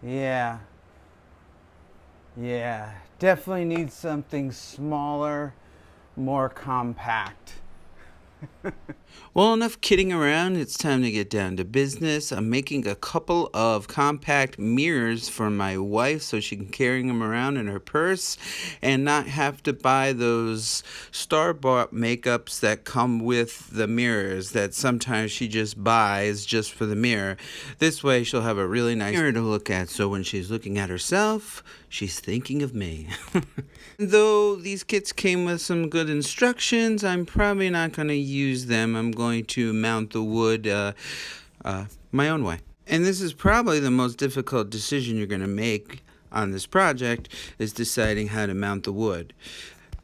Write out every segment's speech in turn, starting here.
Yeah, yeah. Definitely need something smaller, more compact. Well, enough kidding around. It's time to get down to business. I'm making a couple of compact mirrors for my wife so she can carry them around in her purse and not have to buy those store-bought makeups that come with the mirrors that sometimes she just buys just for the mirror. This way, she'll have a really nice mirror to look at, so when she's looking at herself, she's thinking of me. Though these kits came with some good instructions, I'm probably not going to use them. I'm going to mount the wood my own way. And this is probably the most difficult decision you're going to make on this project, is deciding how to mount the wood.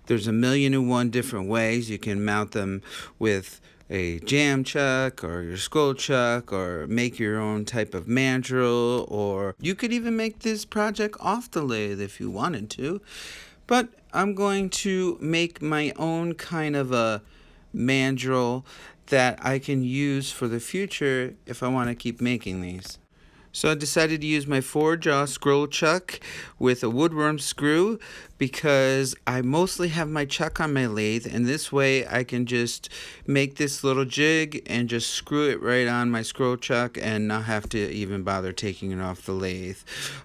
There's a million and one different ways. You can mount them with a jam chuck or your scroll chuck, or make your own type of mandrel, or you could even make this project off the lathe if you wanted to. But I'm going to make my own kind of a mandrel that I can use for the future if I want to keep making these. So I decided to use my 4-jaw scroll chuck with a woodworm screw because I mostly have my chuck on my lathe, and this way I can just make this little jig and just screw it right on my scroll chuck and not have to even bother taking it off the lathe.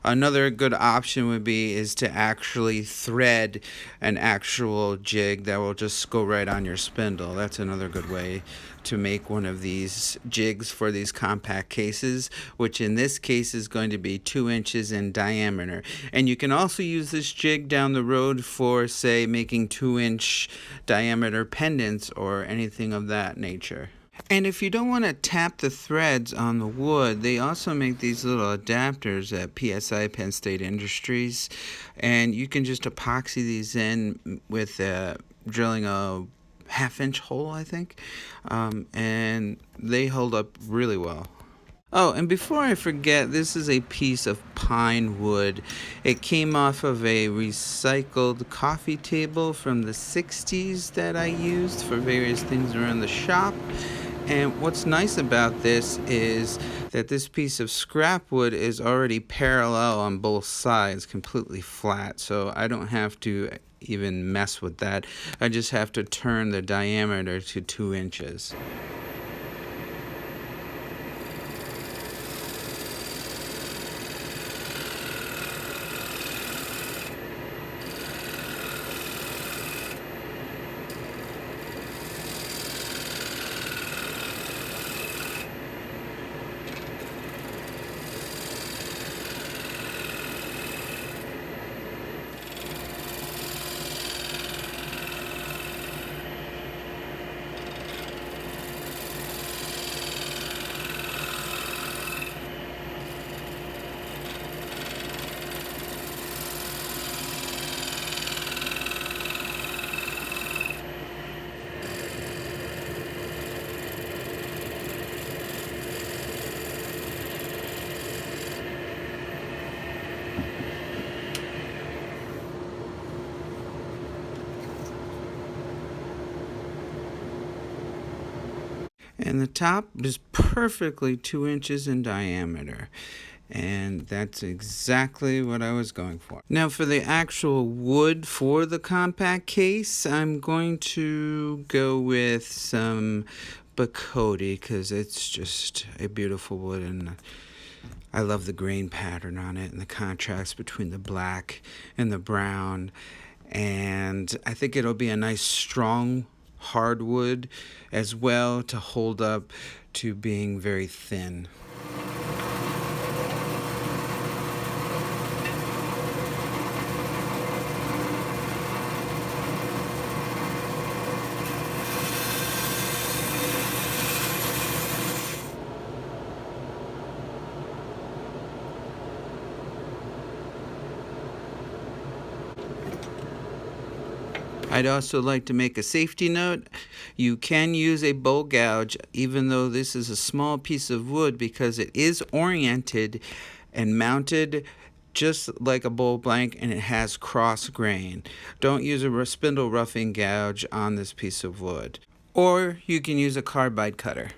Another good option would be is to actually thread an actual jig that will just go right on your spindle. That's another good way to make one of these jigs for these compact cases, which in this case is going to be 2 inches in diameter. And you can also use this jig down the road for, say, making 2-inch diameter pendants or anything of that nature. And if you don't want to tap the threads on the wood, they also make these little adapters at PSI, Penn State Industries, and you can just epoxy these in with drilling a half-inch hole, I think, and they hold up really well. Oh, and before I forget, this is a piece of pine wood. It came off of a recycled coffee table from the 60s that I used for various things around the shop. And what's nice about this is that this piece of scrap wood is already parallel on both sides, completely flat, so I don't have to even mess with that. I just have to turn the diameter to 2 inches. And the top is perfectly 2 inches in diameter. And that's exactly what I was going for. Now for the actual wood for the compact case, I'm going to go with some Cody because it's just a beautiful wood, and I love the grain pattern on it and the contrast between the black and the brown. And I think it'll be a nice strong hardwood as well to hold up to being very thin. I'd also like to make a safety note. You can use a bowl gouge even though this is a small piece of wood because it is oriented and mounted just like a bowl blank, and it has cross grain. Don't use a spindle roughing gouge on this piece of wood. Or you can use a carbide cutter.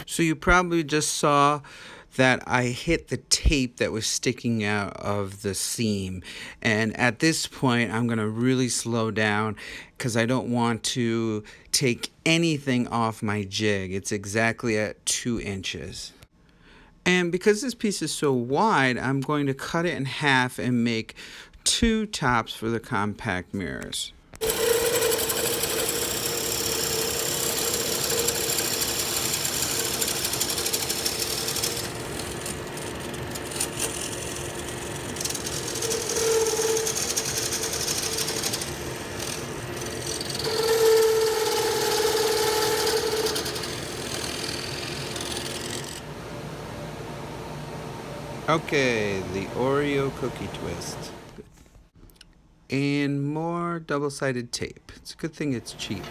So you probably just saw that I hit the tape that was sticking out of the seam. And at this point, I'm going to really slow down because I don't want to take anything off my jig. It's exactly at 2 inches. And because this piece is so wide, I'm going to cut it in half and make 2 tops for the compact mirrors. Okay, the Oreo cookie twist. And more double-sided tape. It's a good thing it's cheap.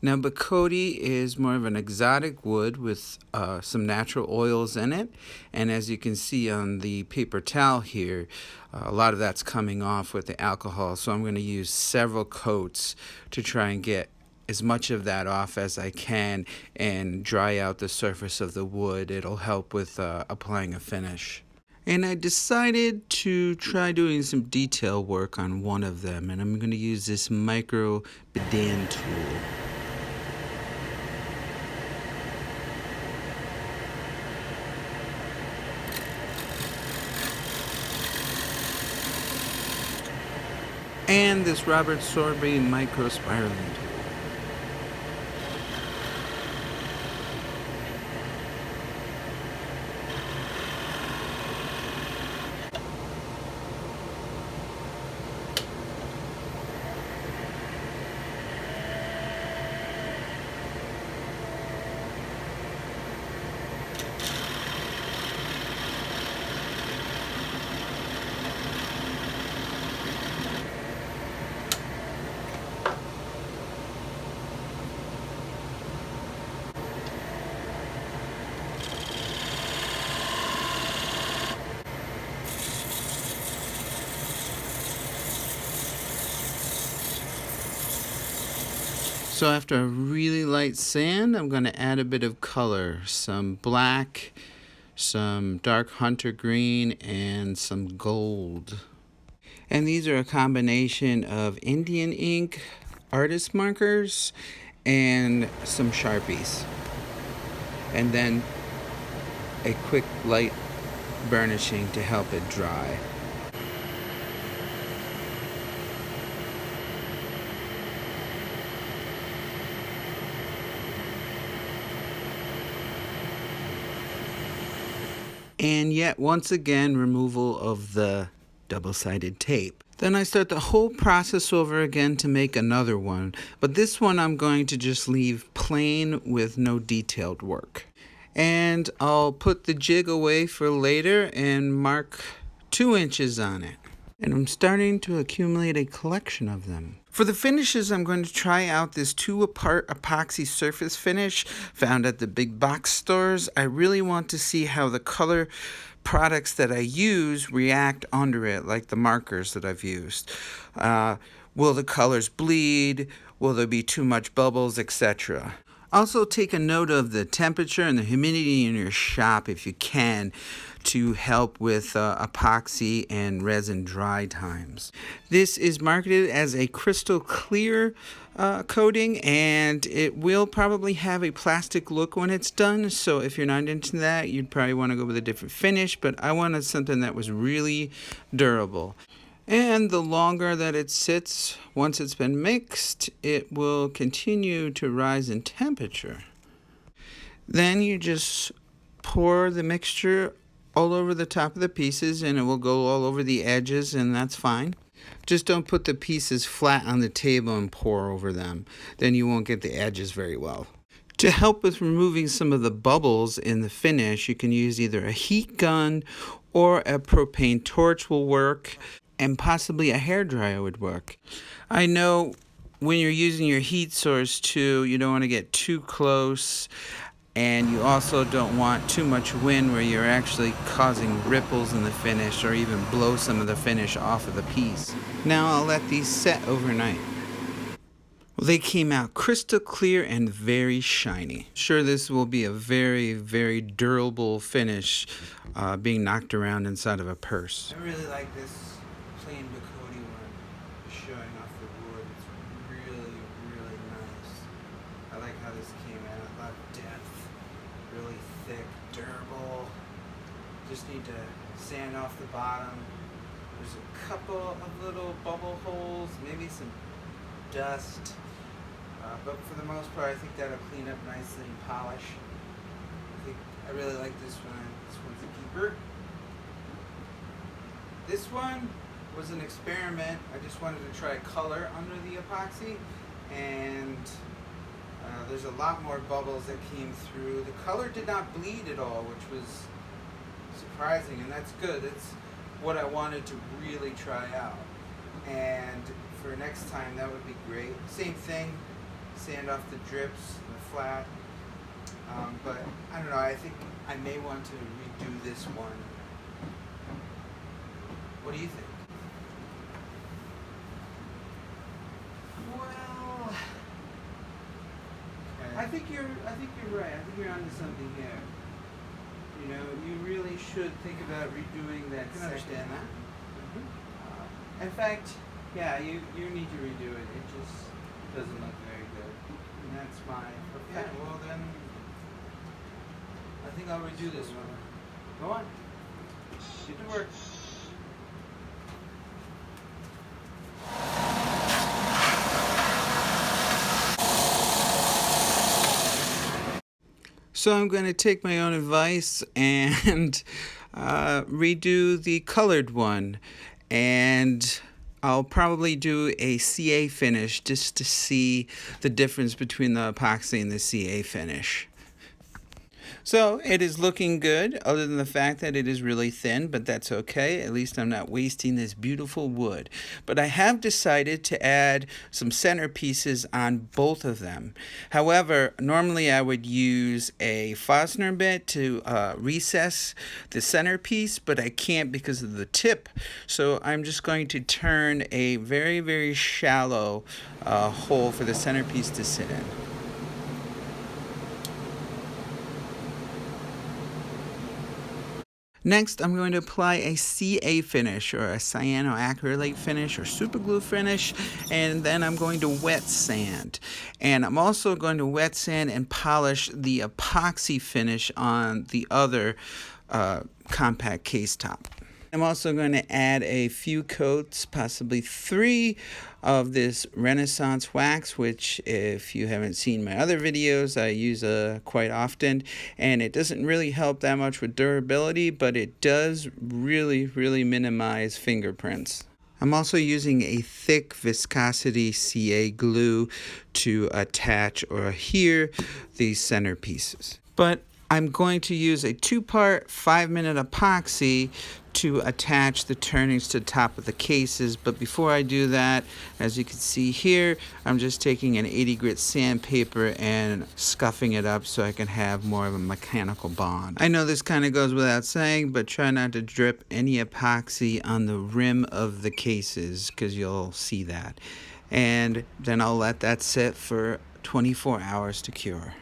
Now, Cody is more of an exotic wood with some natural oils in it. And as you can see on the paper towel here, a lot of that's coming off with the alcohol. So I'm going to use several coats to try and get as much of that off as I can and dry out the surface of the wood. It'll help with applying a finish. And I decided to try doing some detail work on one of them. And I'm going to use this micro bedan tool. And this Robert Sorbet micro spiraling tool. So after a really light sand, I'm going to add a bit of color, some black, some dark hunter green, and some gold. And these are a combination of Indian ink, artist markers, and some Sharpies. And then a quick light burnishing to help it dry. And yet once again, removal of the double-sided tape. Then I start the whole process over again to make another one, but this one I'm going to just leave plain with no detailed work. And I'll put the jig away for later and mark 2 inches on it. And I'm starting to accumulate a collection of them. For the finishes, I'm going to try out this 2-part epoxy surface finish found at the big box stores. I really want to see how the color products that I use react under it, like the markers that I've used. Will the colors bleed? Will there be too much bubbles, etc.? Also take a note of the temperature and the humidity in your shop if you can, to help with epoxy and resin dry times. This is marketed as a crystal clear coating, and it will probably have a plastic look when it's done, so if you're not into that, you'd probably want to go with a different finish, but I wanted something that was really durable. And the longer that it sits, once it's been mixed, it will continue to rise in temperature. Then you just pour the mixture all over the top of the pieces, and it will go all over the edges, and that's fine. Just don't put the pieces flat on the table and pour over them. Then you won't get the edges very well. To help with removing some of the bubbles in the finish, you can use either a heat gun or a propane torch will work, and possibly a hairdryer would work. I know when you're using your heat source too, you don't want to get too close, and you also don't want too much wind where you're actually causing ripples in the finish or even blow some of the finish off of the piece. Now I'll let these set overnight. Well, they came out crystal clear and very shiny. Sure, this will be a very, very durable finish being knocked around inside of a purse. I really like this plain Cody one showing off the wood. It's really, really nice. I like how this came out. A lot of depth, really thick, durable. Just need to sand off the bottom. There's a couple of little bubble holes, maybe some dust. But for the most part, I think that'll clean up nicely and polish. I really like this one. This one's a keeper. This one was an experiment. I just wanted to try color under the epoxy, and there's a lot more bubbles that came through. The color did not bleed at all, which was surprising, and that's good. It's what I wanted to really try out. And for next time, that would be great. Same thing, sand off the drips and the flat. But I don't know, I think I may want to redo this one. What do you think? Well, I think you're right. I think you're onto something here. You know, you really should think about redoing that. I can understand that. Mm-hmm. In fact, yeah, you need to redo it. It just doesn't look very good. And that's my perfect. Yeah, well then, I think I'll redo this one. Go on. Get to work. So I'm going to take my own advice and redo the colored one, and I'll probably do a CA finish just to see the difference between the epoxy and the CA finish. So it is looking good, other than the fact that it is really thin, but that's okay. At least I'm not wasting this beautiful wood. But I have decided to add some centerpieces on both of them. However, normally I would use a Fosner bit to recess the centerpiece, but I can't because of the tip. So I'm just going to turn a very, very shallow hole for the centerpiece to sit in. Next, I'm going to apply a CA finish, or a cyanoacrylate finish, or super glue finish, and then I'm going to wet sand. And I'm also going to wet sand and polish the epoxy finish on the other compact case top. I'm also going to add a few coats, possibly 3, of this Renaissance wax, which if you haven't seen my other videos, I use quite often. And it doesn't really help that much with durability, but it does really minimize fingerprints. I'm also using a thick viscosity CA glue to attach or adhere these centerpieces. But I'm going to use a 2-part 5-minute epoxy to attach the turnings to the top of the cases. But before I do that, as you can see here, I'm just taking an 80 grit sandpaper and scuffing it up so I can have more of a mechanical bond. I know this kind of goes without saying, but try not to drip any epoxy on the rim of the cases because you'll see that. And then I'll let that sit for 24 hours to cure.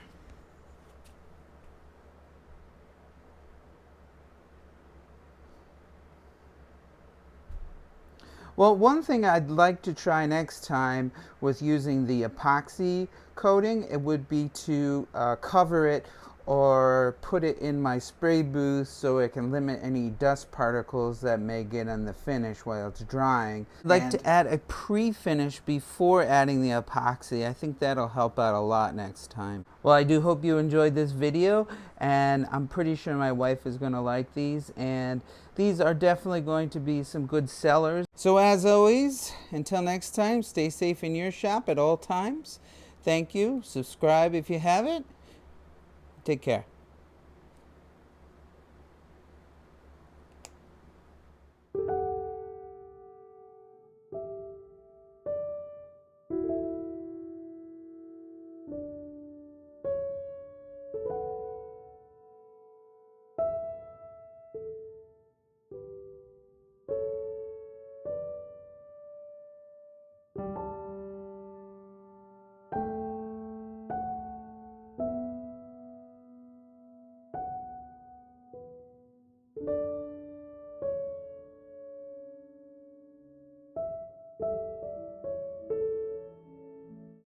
Well, one thing I'd like to try next time with using the epoxy coating, it would be to cover it or put it in my spray booth so it can limit any dust particles that may get on the finish while it's drying. I'd like to add a pre-finish before adding the epoxy. I think that'll help out a lot next time. Well, I do hope you enjoyed this video, and I'm pretty sure my wife is going to like these, and these are definitely going to be some good sellers. So as always, until next time, stay safe in your shop at all times. Thank you. Subscribe if you haven't. Take care.